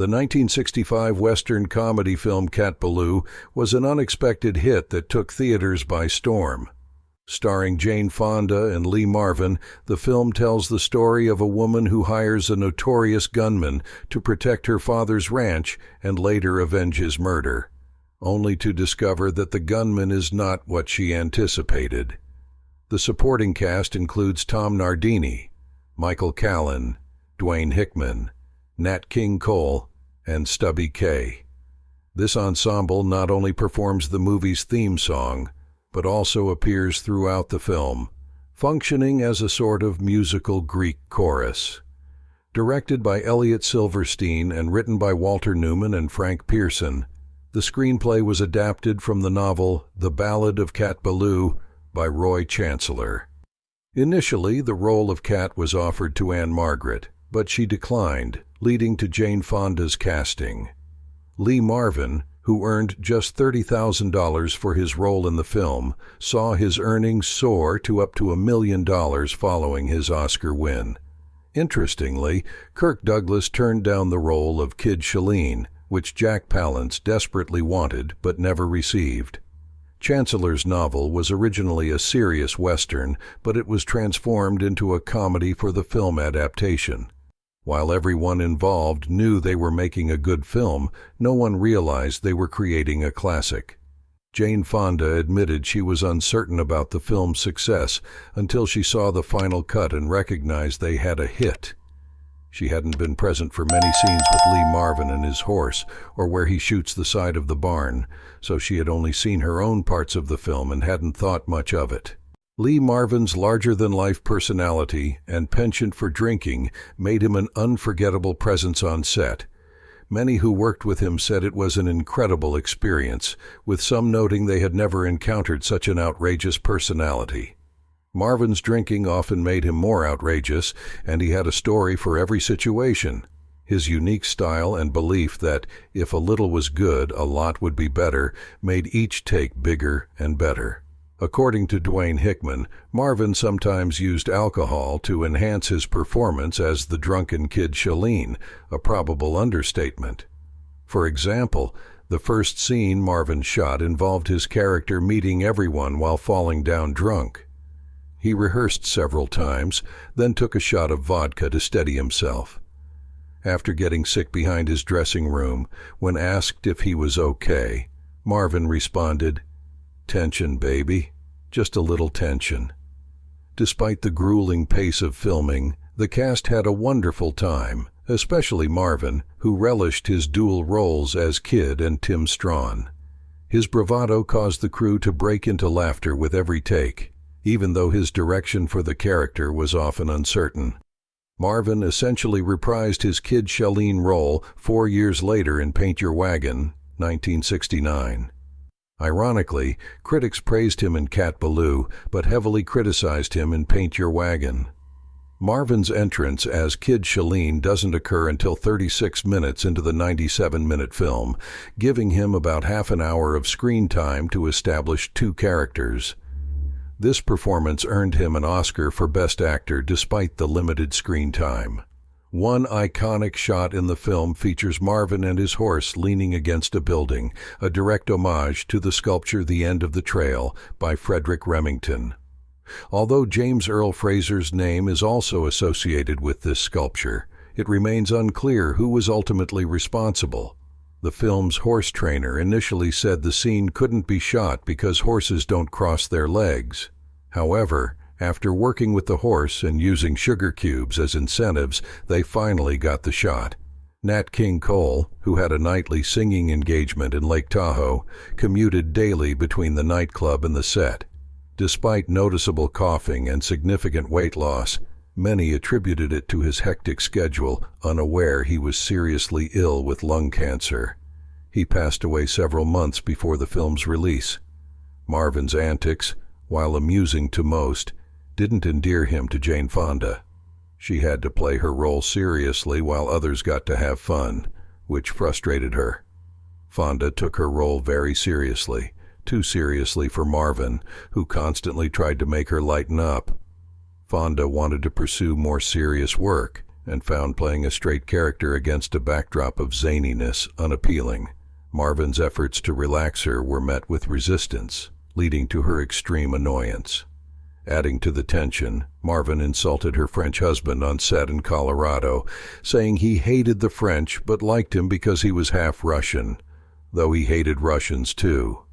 The 1965 Western comedy film Cat Ballou was an unexpected hit that took theaters by storm. Starring Jane Fonda and Lee Marvin, the film tells the story of a woman who hires a notorious gunman to protect her father's ranch and later avenge his murder, only to discover that the gunman is not what she anticipated. The supporting cast includes Tom Nardini, Michael Callan, Dwayne Hickman, Nat King Cole, and Stubby Kaye. This ensemble not only performs the movie's theme song, but also appears throughout the film, functioning as a sort of musical Greek chorus. Directed by Elliot Silverstein and written by Walter Newman and Frank Pearson, the screenplay was adapted from the novel The Ballad of Cat Ballou by Roy Chancellor. Initially, the role of Cat was offered to Anne Margaret, but she declined, leading to Jane Fonda's casting. Lee Marvin, who earned just $30,000 for his role in the film, saw his earnings soar to up to $1 million following his Oscar win. Interestingly, Kirk Douglas turned down the role of Kid Shalene, which Jack Palance desperately wanted but never received. Chancellor's novel was originally a serious Western, but it was transformed into a comedy for the film adaptation. While everyone involved knew they were making a good film, no one realized they were creating a classic. Jane Fonda admitted she was uncertain about the film's success until she saw the final cut and recognized they had a hit. She hadn't been present for many scenes with Lee Marvin and his horse, or where he shoots the side of the barn, so she had only seen her own parts of the film and hadn't thought much of it. Lee Marvin's larger-than-life personality and penchant for drinking made him an unforgettable presence on set. Many who worked with him said it was an incredible experience, with some noting they had never encountered such an outrageous personality. Marvin's drinking often made him more outrageous, and he had a story for every situation. His unique style and belief that if a little was good, a lot would be better, made each take bigger and better. According to Dwayne Hickman, Marvin sometimes used alcohol to enhance his performance as the drunken Kid Shalene, a probable understatement. For example, the first scene Marvin shot involved his character meeting everyone while falling down drunk. He rehearsed several times, then took a shot of vodka to steady himself. After getting sick behind his dressing room, when asked if he was okay, Marvin responded, "Tension, baby. Just a little tension." Despite the grueling pace of filming, the cast had a wonderful time, especially Marvin, who relished his dual roles as Kid and Tim Strawn. His bravado caused the crew to break into laughter with every take, even though his direction for the character was often uncertain. Marvin essentially reprised his Kid Shalene role 4 years later in Paint Your Wagon, 1969. Ironically, critics praised him in Cat Ballou, but heavily criticized him in Paint Your Wagon. Marvin's entrance as Kid Shalene doesn't occur until 36 minutes into the 97-minute film, giving him about half an hour of screen time to establish two characters. This performance earned him an Oscar for Best Actor despite the limited screen time. One iconic shot in the film features Marvin and his horse leaning against a building, a direct homage to the sculpture The End of the Trail by Frederick Remington. Although James Earl Fraser's name is also associated with this sculpture, it remains unclear who was ultimately responsible. The film's horse trainer initially said the scene couldn't be shot because horses don't cross their legs. However, after working with the horse and using sugar cubes as incentives, they finally got the shot. Nat King Cole, who had a nightly singing engagement in Lake Tahoe, commuted daily between the nightclub and the set. Despite noticeable coughing and significant weight loss, many attributed it to his hectic schedule, unaware he was seriously ill with lung cancer. He passed away several months before the film's release. Marvin's antics, while amusing to most, didn't endear him to Jane Fonda. She had to play her role seriously while others got to have fun, which frustrated her. Fonda took her role very seriously, too seriously for Marvin, who constantly tried to make her lighten up. Fonda wanted to pursue more serious work, and found playing a straight character against a backdrop of zaniness unappealing. Marvin's efforts to relax her were met with resistance, leading to her extreme annoyance. Adding to the tension, Marvin insulted her French husband on set in Colorado, saying he hated the French but liked him because he was half Russian, though he hated Russians too.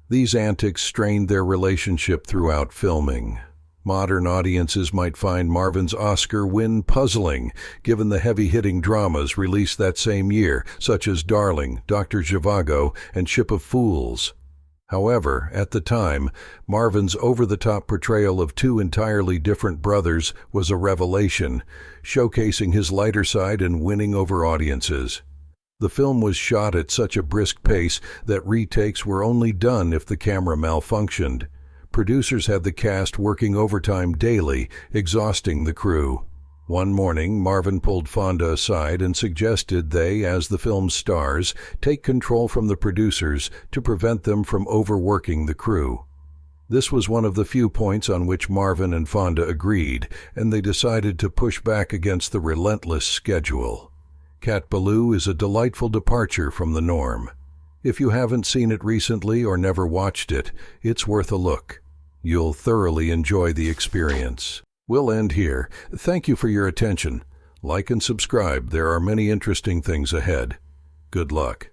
These antics strained their relationship throughout filming. Modern audiences might find Marvin's Oscar win puzzling, given the heavy-hitting dramas released that same year, such as Darling, Dr. Zhivago, and Ship of Fools. However, at the time, Marvin's over-the-top portrayal of two entirely different brothers was a revelation, showcasing his lighter side and winning over audiences. The film was shot at such a brisk pace that retakes were only done if the camera malfunctioned. Producers had the cast working overtime daily, exhausting the crew. One morning, Marvin pulled Fonda aside and suggested they, as the film's stars, take control from the producers to prevent them from overworking the crew. This was one of the few points on which Marvin and Fonda agreed, and they decided to push back against the relentless schedule. Cat Ballou is a delightful departure from the norm. If you haven't seen it recently or never watched it, it's worth a look. You'll thoroughly enjoy the experience. We'll end here. Thank you for your attention. Like and subscribe. There are many interesting things ahead. Good luck.